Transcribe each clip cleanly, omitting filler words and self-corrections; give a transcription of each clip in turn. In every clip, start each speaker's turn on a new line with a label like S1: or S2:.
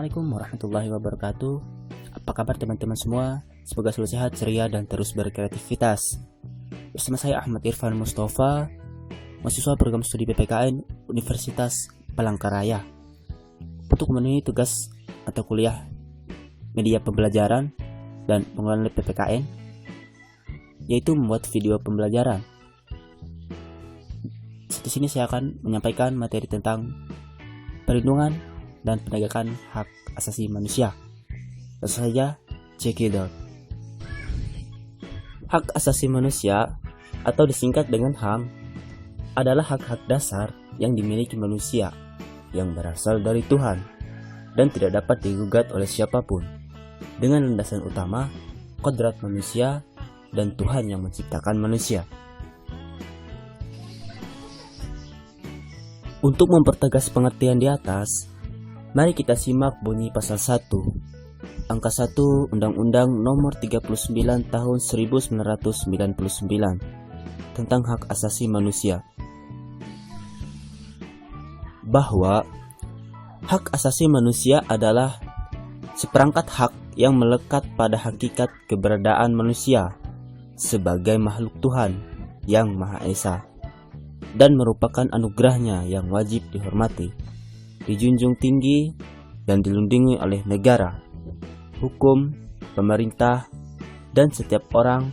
S1: Assalamualaikum warahmatullahi wabarakatuh. Apa kabar teman-teman semua? Semoga selalu sehat, ceria, dan terus berkreativitas. Bersama saya Ahmad Irfan Mustafa, mahasiswa program studi PPKN Universitas Palangkaraya, untuk memenuhi tugas atau kuliah media pembelajaran dan pengelolaan PPKN, yaitu membuat video pembelajaran. Di sini saya akan menyampaikan materi tentang perlindungan dan penegakan hak asasi manusia. Langsung saja, check it out. Hak asasi manusia atau disingkat dengan HAM adalah hak-hak dasar yang dimiliki manusia yang berasal dari Tuhan dan tidak dapat digugat oleh siapapun, dengan landasan utama kodrat manusia dan Tuhan yang menciptakan manusia. Untuk mempertegas pengertian di atas, mari kita simak bunyi pasal 1, angka 1 Undang-Undang Nomor 39 Tahun 1999 tentang hak asasi manusia. Bahwa hak asasi manusia adalah seperangkat hak yang melekat pada hakikat keberadaan manusia sebagai makhluk Tuhan yang Maha Esa dan merupakan anugerahnya yang wajib dihormati, dijunjung tinggi, dan dilindungi oleh negara, hukum, pemerintah, dan setiap orang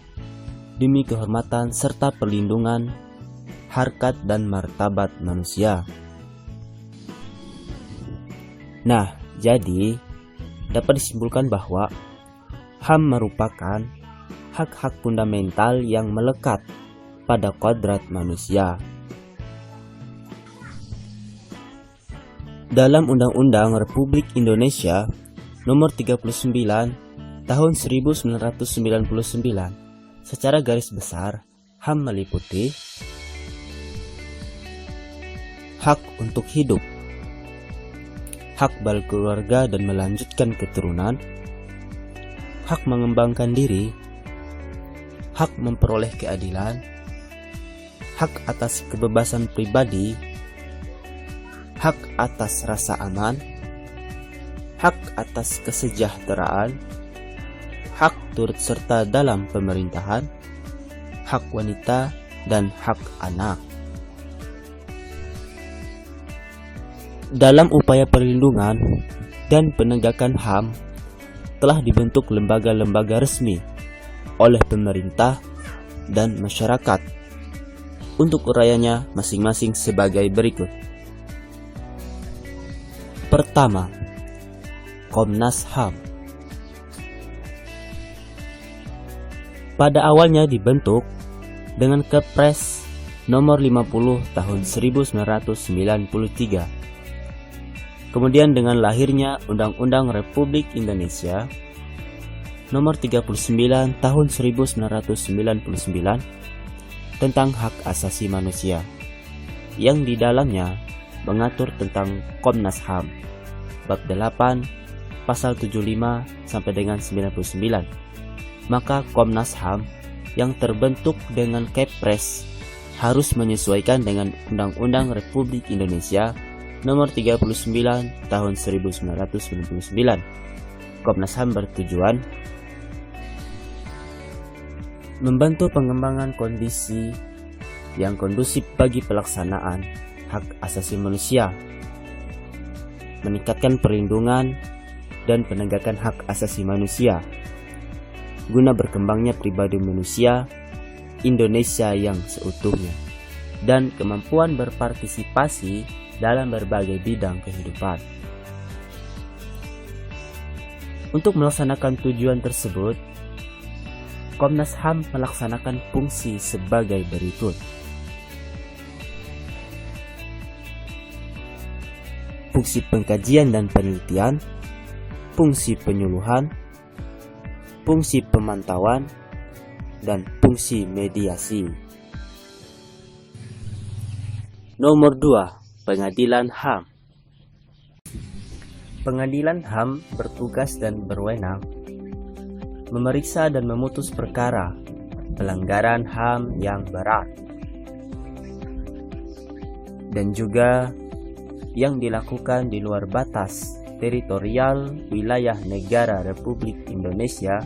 S1: demi kehormatan serta perlindungan harkat dan martabat manusia. Nah, jadi dapat disimpulkan bahwa HAM merupakan hak-hak fundamental yang melekat pada kodrat manusia. Dalam Undang-Undang Republik Indonesia Nomor 39 Tahun 1999, secara garis besar, HAM meliputi hak untuk hidup, hak berkeluarga dan melanjutkan keturunan, hak mengembangkan diri, hak memperoleh keadilan, hak atas kebebasan pribadi, hak atas rasa aman, hak atas kesejahteraan, hak turut serta dalam pemerintahan, hak wanita, dan hak anak. Dalam upaya perlindungan dan penegakan HAM, telah dibentuk lembaga-lembaga resmi oleh pemerintah dan masyarakat untuk uraiannya masing-masing sebagai berikut. Pertama, Komnas HAM. Pada awalnya dibentuk dengan Kepres Nomor 50 Tahun 1993. Kemudian dengan lahirnya Undang-Undang Republik Indonesia Nomor 39 Tahun 1999 tentang hak asasi manusia, yang di dalamnya mengatur tentang Komnas HAM, bab 8, pasal 75 sampai dengan 99. Maka Komnas HAM yang terbentuk dengan Kepres harus menyesuaikan dengan Undang-Undang Republik Indonesia Nomor 39 Tahun 1999. Komnas HAM bertujuan membantu pengembangan kondisi yang kondusif bagi pelaksanaan hak asasi manusia, meningkatkan perlindungan dan penegakan hak asasi manusia, guna berkembangnya pribadi manusia Indonesia yang seutuhnya, dan kemampuan berpartisipasi dalam berbagai bidang kehidupan. Untuk melaksanakan tujuan tersebut, Komnas HAM melaksanakan fungsi sebagai berikut. Fungsi pengkajian dan penelitian, fungsi penyuluhan, fungsi pemantauan, dan fungsi mediasi. Nomor 2, Pengadilan HAM. Pengadilan HAM bertugas dan berwenang memeriksa dan memutus perkara pelanggaran HAM yang berat dan juga yang dilakukan di luar batas teritorial wilayah negara Republik Indonesia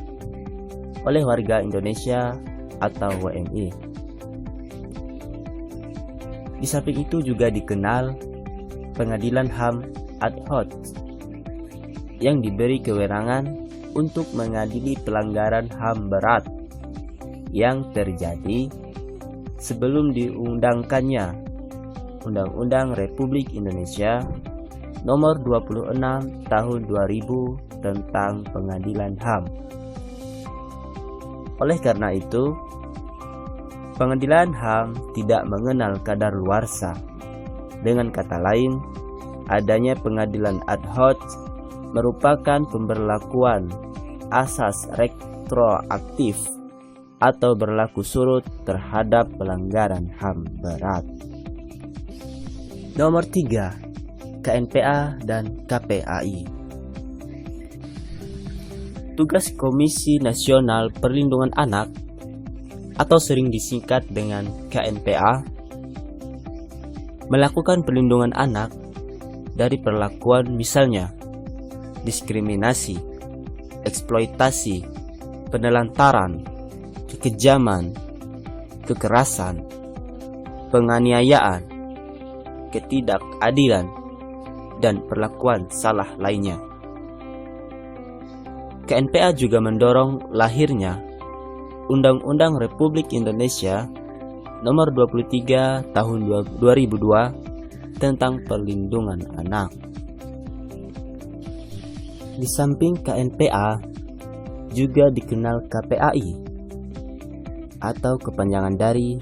S1: oleh warga Indonesia atau WNI. Di samping itu juga dikenal Pengadilan HAM ad hoc yang diberi kewenangan untuk mengadili pelanggaran HAM berat yang terjadi sebelum diundangkannya Undang-Undang Republik Indonesia Nomor 26 Tahun 2000 tentang Pengadilan HAM. Oleh karena itu, Pengadilan HAM tidak mengenal kadaluarsa. Dengan kata lain, adanya pengadilan ad hoc merupakan pemberlakuan asas retroaktif atau berlaku surut terhadap pelanggaran HAM berat. Nomor 3. KNPA dan KPAI. Tugas Komisi Nasional Perlindungan Anak atau sering disingkat dengan KNPA melakukan perlindungan anak dari perlakuan misalnya diskriminasi, eksploitasi, penelantaran, kekejaman, kekerasan, penganiayaan, ketidakadilan, dan perlakuan salah lainnya. KNPA juga mendorong lahirnya Undang-Undang Republik Indonesia Nomor 23 Tahun 2002 tentang Perlindungan Anak. Di samping KNPA, juga dikenal KPAI atau kepanjangan dari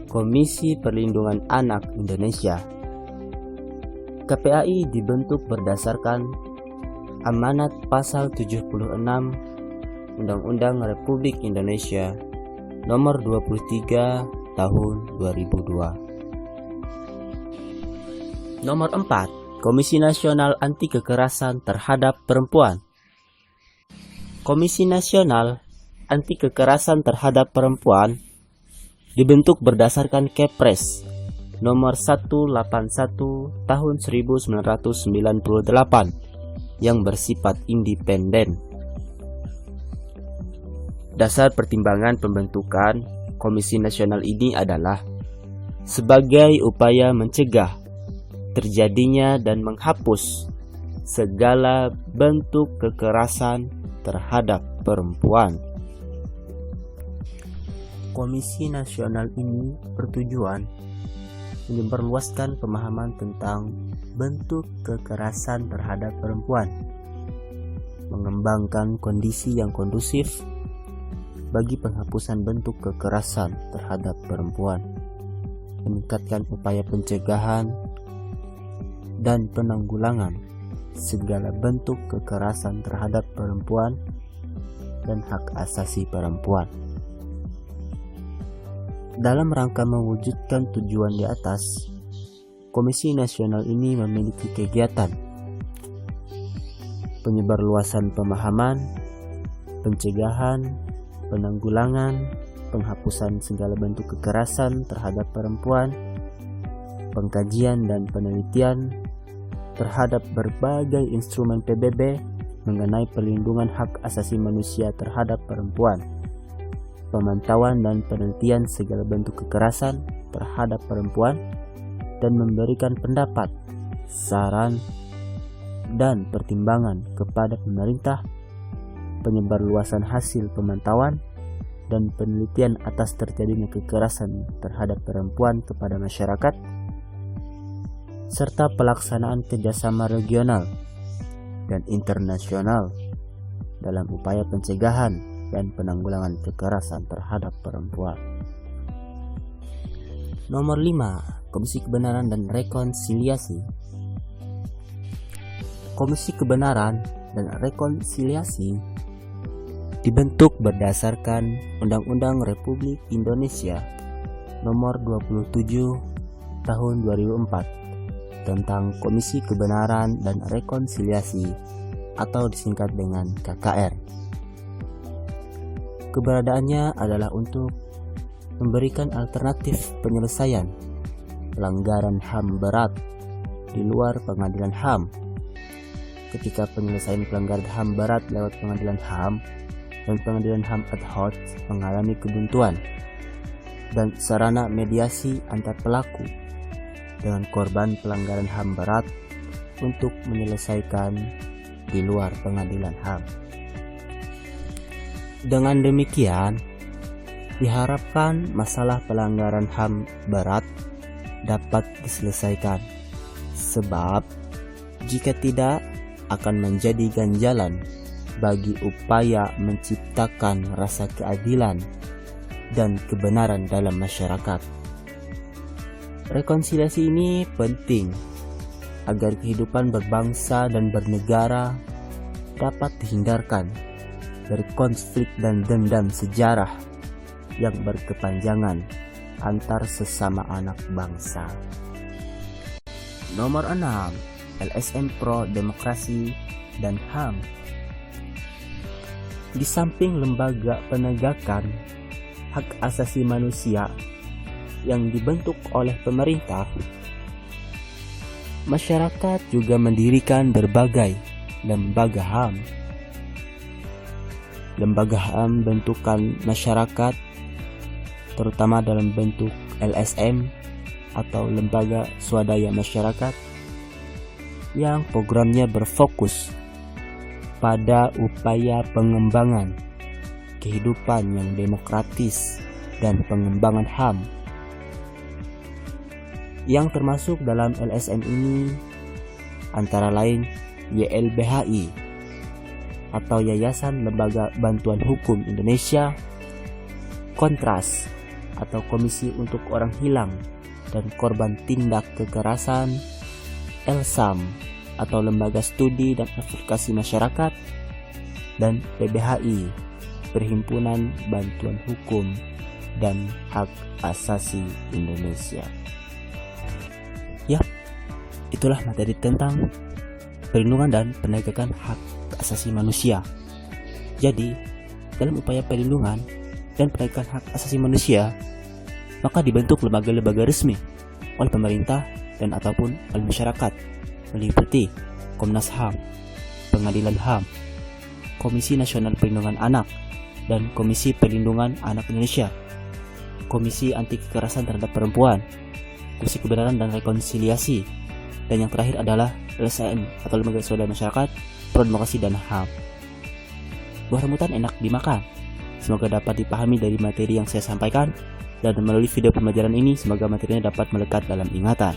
S1: Komisi Perlindungan Anak Indonesia. KPAI dibentuk berdasarkan amanat pasal 76 Undang-Undang Republik Indonesia Nomor 23 Tahun 2002. Nomor 4. Komisi Nasional Anti Kekerasan Terhadap Perempuan. Komisi Nasional Anti Kekerasan Terhadap Perempuan dibentuk berdasarkan Kepres Nomor 181 Tahun 1998 yang bersifat independen. Dasar pertimbangan pembentukan Komisi Nasional ini adalah sebagai upaya mencegah terjadinya dan menghapus segala bentuk kekerasan terhadap perempuan. Komisi Nasional ini bertujuan memperluaskan pemahaman tentang bentuk kekerasan terhadap perempuan, mengembangkan kondisi yang kondusif bagi penghapusan bentuk kekerasan terhadap perempuan, meningkatkan upaya pencegahan dan penanggulangan segala bentuk kekerasan terhadap perempuan dan hak asasi perempuan. Dalam rangka mewujudkan tujuan di atas, Komisi Nasional ini memiliki kegiatan penyebarluasan pemahaman, pencegahan, penanggulangan, penghapusan segala bentuk kekerasan terhadap perempuan, pengkajian dan penelitian terhadap berbagai instrumen PBB mengenai perlindungan hak asasi manusia terhadap perempuan, pemantauan dan penelitian segala bentuk kekerasan terhadap perempuan, dan memberikan pendapat, saran, dan pertimbangan kepada pemerintah, penyebarluasan hasil pemantauan dan penelitian atas terjadinya kekerasan terhadap perempuan kepada masyarakat, serta pelaksanaan kerjasama regional dan internasional dalam upaya pencegahan dan penanggulangan kekerasan terhadap perempuan. Nomor 5. Komisi Kebenaran dan Rekonsiliasi. Komisi Kebenaran dan Rekonsiliasi dibentuk berdasarkan Undang-Undang Republik Indonesia Nomor 27 Tahun 2004 tentang Komisi Kebenaran dan Rekonsiliasi atau disingkat dengan KKR. Keberadaannya adalah untuk memberikan alternatif penyelesaian pelanggaran HAM berat di luar pengadilan HAM ketika penyelesaian pelanggaran HAM berat lewat pengadilan HAM dan pengadilan HAM ad hoc mengalami kebuntuan, dan sarana mediasi antar pelaku dengan korban pelanggaran HAM berat untuk menyelesaikan di luar pengadilan HAM. Dengan demikian, diharapkan masalah pelanggaran HAM berat dapat diselesaikan, sebab jika tidak akan menjadi ganjalan bagi upaya menciptakan rasa keadilan dan kebenaran dalam masyarakat. Rekonsiliasi ini penting agar kehidupan berbangsa dan bernegara dapat dihindarkan dari konflik dan dendam sejarah yang berkepanjangan antar sesama anak bangsa. Nomor 6, LSM Pro Demokrasi dan HAM. Di samping lembaga penegakan hak asasi manusia yang dibentuk oleh pemerintah, masyarakat juga mendirikan berbagai lembaga HAM. Lembaga HAM bentukan masyarakat, terutama dalam bentuk LSM atau lembaga swadaya masyarakat, yang programnya berfokus pada upaya pengembangan kehidupan yang demokratis dan pengembangan HAM. Yang termasuk dalam LSM ini antara lain YLBHI atau Yayasan Lembaga Bantuan Hukum Indonesia, Kontras atau Komisi untuk Orang Hilang dan Korban Tindak Kekerasan, LSAM atau Lembaga Studi dan Advokasi Masyarakat, dan PBHI, Perhimpunan Bantuan Hukum dan Hak Asasi Indonesia. Ya, itulah materi tentang perlindungan dan penegakan hak asasi manusia. Jadi, dalam upaya perlindungan dan penegakan hak asasi manusia, maka dibentuk lembaga-lembaga resmi oleh pemerintah dan ataupun oleh masyarakat, meliputi Komnas HAM, Pengadilan HAM, Komisi Nasional Perlindungan Anak, dan Komisi Perlindungan Anak Indonesia, Komisi Anti Kekerasan Terhadap Perempuan, Komisi Kebenaran dan Rekonsiliasi, dan yang terakhir adalah LSM atau Lembaga Swadaya Masyarakat, Pro Demokrasi dan HAM. Buah rambutan enak dimakan. Semoga dapat dipahami dari materi yang saya sampaikan, dan melalui video pembelajaran ini semoga materinya dapat melekat dalam ingatan.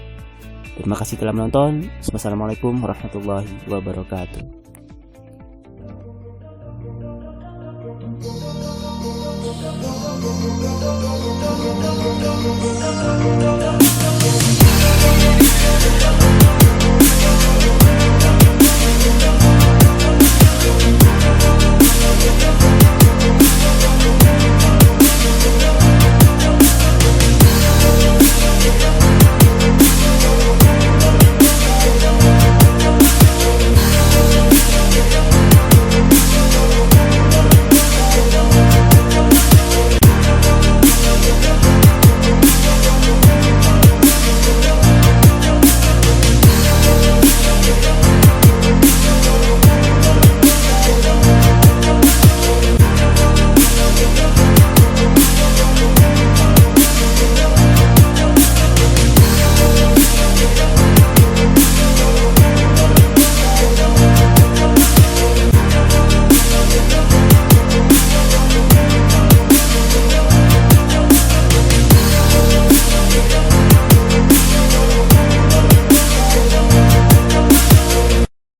S1: Terima kasih telah menonton. Wassalamualaikum warahmatullahi wabarakatuh.